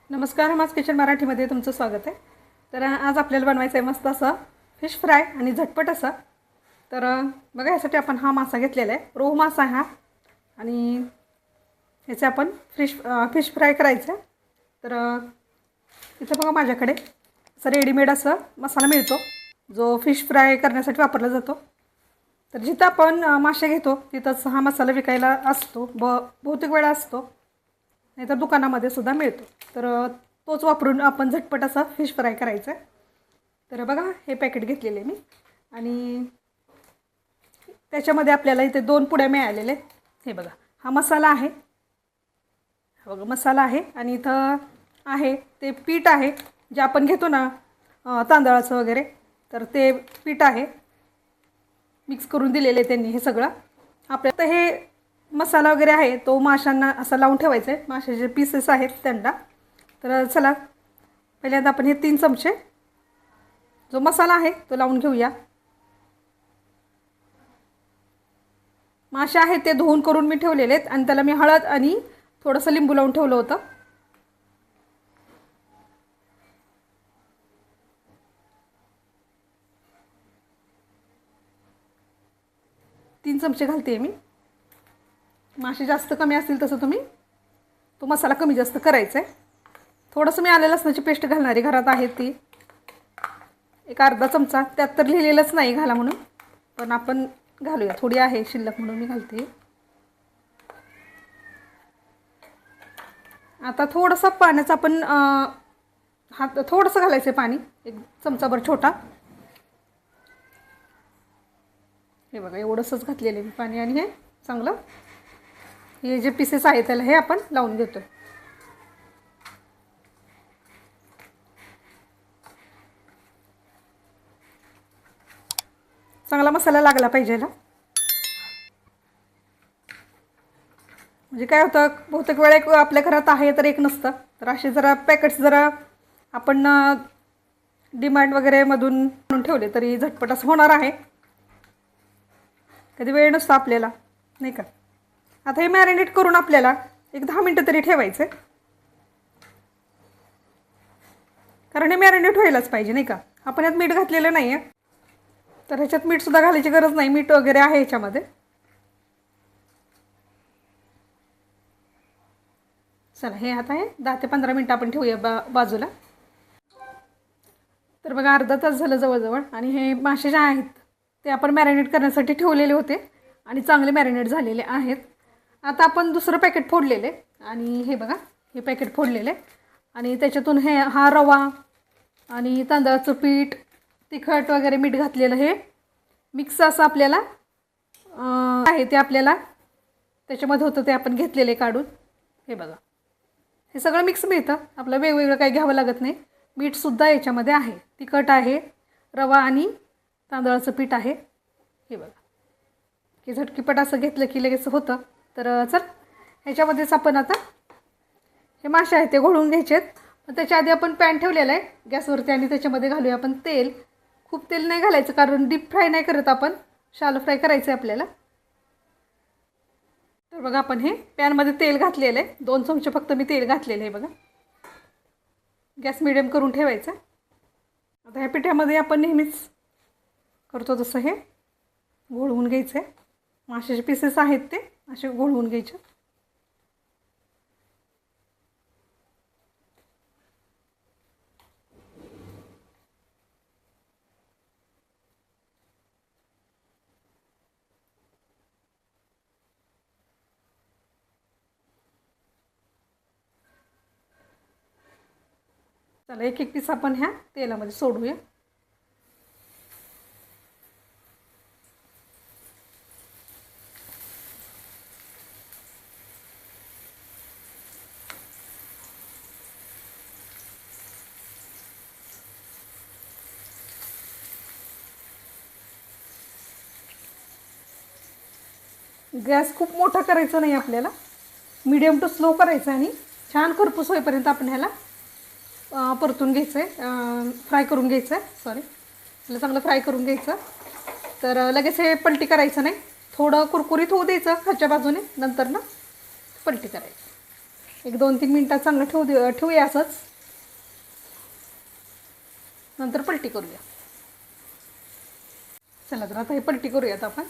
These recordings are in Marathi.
नमस्कार. हमास किचन मराठीमध्ये तुमचं स्वागत आहे. तर आज आपल्याला बनवायचं आहे मस्त असं फिश फ्राय आणि झटपट असं. तर बघा, यासाठी आपण हा मासा घेतलेला आहे, रोहू मासा आहे हा. आणि ह्याचे आपण फिश फ्राय करायचं आहे. तर इथं बघा माझ्याकडे असं रेडीमेड असं मसाला मिळतो, जो फिश फ्राय करण्यासाठी वापरला जातो. तर जिथं आपण मासे घेतो तिथंच हा मसाला विकायला असतो, बहुतेक वेळा असतो, नाही तर दुकानामध्ये सुद्धा मिळतो. तर तोच वापरून आपण झटपट असा फिश फ्राय करायचा आहे. तर बघा, हे पॅकेट घेतलेले मी आणि त्याच्यामध्ये आपल्याला इथे 2 पुड्या मिळालेले. हे बघा, हा मसाला आहे, हा बघा मसाला आहे. आणि इथं आहे ते पीठ आहे जे आपण घेतो ना तांदळाचं वगैरे, तर ते पीठ आहे, मिक्स करून दिलेले त्यांनी. हे सगळं आपल्याला हे मसाला वगैरे आहे तो माशांना असा लावून ठेवायचा आहे, माशाचे पीसेस आहेत त्यांना. तर चला, पहिल्यांदा आपण हे 3 चमचे जो मसाला आहे तो लावून घेऊया. मासे आहेत ते धुवून करून मी ठेवलेले आहेत आणि त्याला मी हळद आणि थोडंसं लिंबू लावून ठेवलं होतं. तीन चमचे घालते मी. मासे जास्त कमी असतील तसं तुम्ही तो मसाला कमी जास्त करायचा आहे. थोडंसं मी आलं लसणाची पेस्ट घालणारी घरात आहे ती, एक अर्धा चमचा. त्यात तर लिहिलेलंच नाही घाला म्हणून, पण आपण घालूया, थोडी आहे शिल्लक म्हणून मी घालते. आता थोडंसं पाण्याचं आपण हात थोडंसं घालायचं पाणी, एक चमचाभर छोटा. हे बघा, एवढंसंच घातलेलं मी पाणी. आणि हे चांगलं, हे जे पीसेस आहेत त्याला हे आपण लावून घेतो. चांगला मसाला लागला पाहिजे ना, म्हणजे काय होतं, बहुतेक वेळा एक आपल्या घरात आहे तर एक नसतं. तर असे जरा पॅकेट्स जरा आपण डिमार्ट वगैरे मधून आणून ठेवले तरी झटपट असं होणार आहे. कधी वेळ नसतो आपल्याला, नाही का. आता हे मॅरिनेट करून आपल्याला एक 10 मिनटं तरी ठेवायचं, कारण हे मॅरिनेट व्हायलाच पाहिजे, नाही का. आपण यात मीठ घातलेलं नाही आहे, तर ह्याच्यात मीठसुद्धा घालायची गरज नाही, मीठ वगैरे आहे ह्याच्यामध्ये. चला, हे आता हे 10 ते 15 मिनटं आपण ठेवूया बाजूला. तर बघा, अर्धा तास झालं जवळजवळ. आणि हे मासे जे आहेत ते आपण मॅरिनेट करण्यासाठी ठेवलेले होते आणि चांगले मॅरिनेट झालेले आहेत. आता आपण दुसरं पॅकेट फोडलेले आणि हे बघा, हे पॅकेट फोडलेले आणि त्याच्यातून हा रवा आणि तांदळाचं पीठ, तिखट वगैरे, मीठ घातलेलं हे मिक्स असं आपल्याला आहे ते आपल्याला त्याच्यामध्ये होतं ते आपण घेतलेले काढून. हे बघा, हे सगळं मिक्स मिळतं, आपलं वेगवेगळं काही घ्यावं लागत नाही. मीठसुद्धा याच्यामध्ये आहे, तिखट आहे, रवा आणि तांदळाचं पीठ आहे. हे बघा, की झटकीपट असं घेतलं की लगेच होतं. तर चल, ह्याच्यामध्येच आपण आता हे मासे आहेत ते घोळून घ्यायचे आहेत. त्याच्या आधी आपण पॅन ठेवलेला आहे गॅसवरती आणि त्याच्यामध्ये घालूया आपण तेल. खूप तेल नाही घालायचं, कारण डीप फ्राय नाही करत आपण, शॅलो फ्राय करायचं आहे आपल्याला. तर बघा, आपण हे पॅनमध्ये तेल घातलेलं आहे, 2 चमचे फक्त मी तेल घातलेलं आहे. बघा, गॅस मिडियम करून ठेवायचा. आता ह्या पिठ्यामध्ये आपण नेहमीच करतो तसं हे घोळवून घ्यायचं आहे. माशाचे पीसेस आहेत ते असे घोळवून घ्यायचे. चला, एक एक पीस आपण ह्या तेलामध्ये सोडूया. गॅस खूप मोठा करायचा नाही आपल्याला, मीडियम टू स्लो करायचं आणि छान खरपूस होईपर्यंत आपण ह्याला परतून घ्यायचं आहे, फ्राय करून घ्यायचं आहे. त्याला चांगलं फ्राय करून घ्यायचं. तर लगेच हे पलटी करायचं नाही, थोडं कुरकुरीत होऊ द्यायचं खालच्या बाजूने, नंतर ना पलटी करायची. एक 2-3 मिनटात चांगलं ठेवूया असंच. नंतर पलटी करूया. चला तर आता हे पलटी करूयात आपण.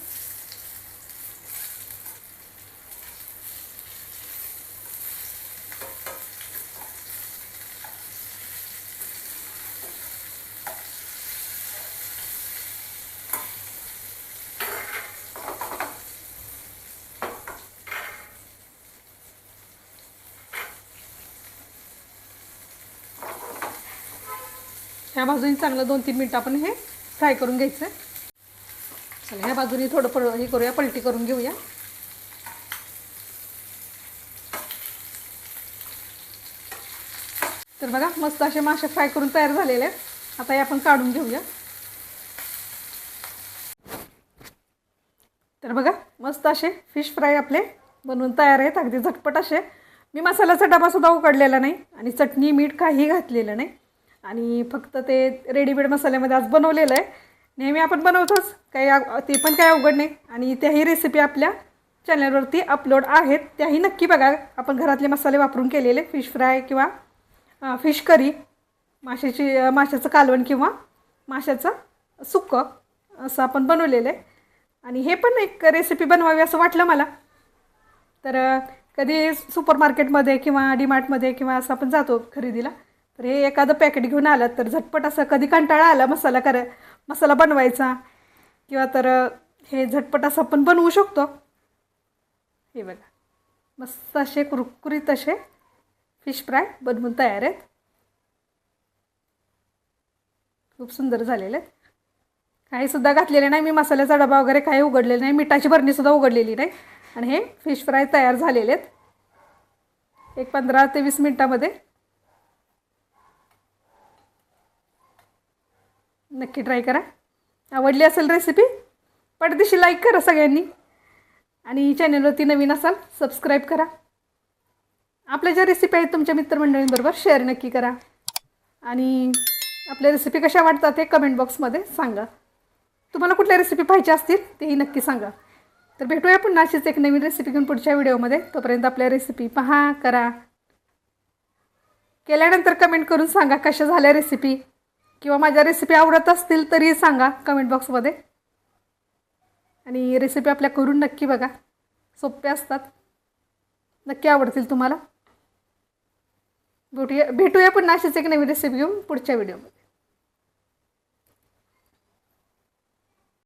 ह्या बाजूने चांगलं 2-3 मिनटं आपण हे फ्राय करून घ्यायचं. चला ह्या बाजूने थोडं हे करूया, पलटी करून घेऊया. तर बघा मस्त असे मासे फ्राय करून तयार झालेले आहेत. आता हे आपण काढून घेऊया. तर बघा मस्त असे फिश फ्राय आपले बनवून तयार आहेत. अगदी झटपट असे. मी मसाल्याचा डबासुद्धा उघडलेला नाही आणि चटणी मीठ काही घातलेलं नाही आणि फक्त ते रेडीमेड मसाल्यामध्ये आज बनवलेलं आहे. नेहमी आपण बनवतोच, ते पण काही अवघड नाही. आणि त्याही रेसिपी आपल्या चॅनलवरती अपलोड आहेत, त्याही नक्की बघा. आपण घरातले मसाले वापरून केलेले फिश फ्राय किंवा फिश करी, माशाचं कालवण किंवा माशाचं सुक्कं असं आपण बनवलेलं आहे. आणि हे पण एक रेसिपी बनवावी असं वाटलं मला. तर कधी सुपर मार्केटमध्ये किंवा डीमार्टमध्ये किंवा असं आपण जातो खरेदीला, तर हे एखादं पॅकेट घेऊन आलं तर झटपट असं कधी कंटाळा आला मसाला बनवायचा किंवा तर हे झटपट असं आपण बनवू शकतो. हे बघा मस्त असे कुरकुरीत असे फिश फ्राय बनवून तयार आहेत. खूप सुंदर झालेले आहेत. काहीसुद्धा घातलेले नाही मी, मसाल्याचा डबा वगैरे काही उघडलेला नाही, मिठाची बरणीसुद्धा उघडलेली नाही. आणि हे फिश फ्राय तयार झालेले आहेत एक 15 ते 20 मिनटामध्ये. नक्की ट्राय करा. आवडली असेल रेसिपी पटदिशी लाईक करा सगळ्यांनी आणि चॅनलवरती नवीन असाल सबस्क्राईब करा. आपल्या ज्या रेसिपी आहेत तुमच्या मित्रमंडळींबरोबर शेअर नक्की करा आणि आपल्या रेसिपी कशा वाटतात ते कमेंट बॉक्समध्ये सांगा. तुम्हाला कुठल्या रेसिपी पाहिजे असतील तेही नक्की सांगा. तर भेटूया पुन्हा अशीच एक नवीन रेसिपी घेऊन पुढच्या व्हिडिओमध्ये. तोपर्यंत आपल्या रेसिपी पहा, करा. केल्यानंतर कमेंट करून सांगा कशा झाल्या रेसिपी किंवा माझ्या रेसिपी आवडत असतील तरी सांगा कमेंट बॉक्समध्ये. आणि रेसिपी आपल्या करून नक्की बघा, सोप्या असतात, नक्की आवडतील तुम्हाला. भेटूया पुन्हा अशीच एक नवीन रेसिपी घेऊन पुढच्या व्हिडिओमध्ये.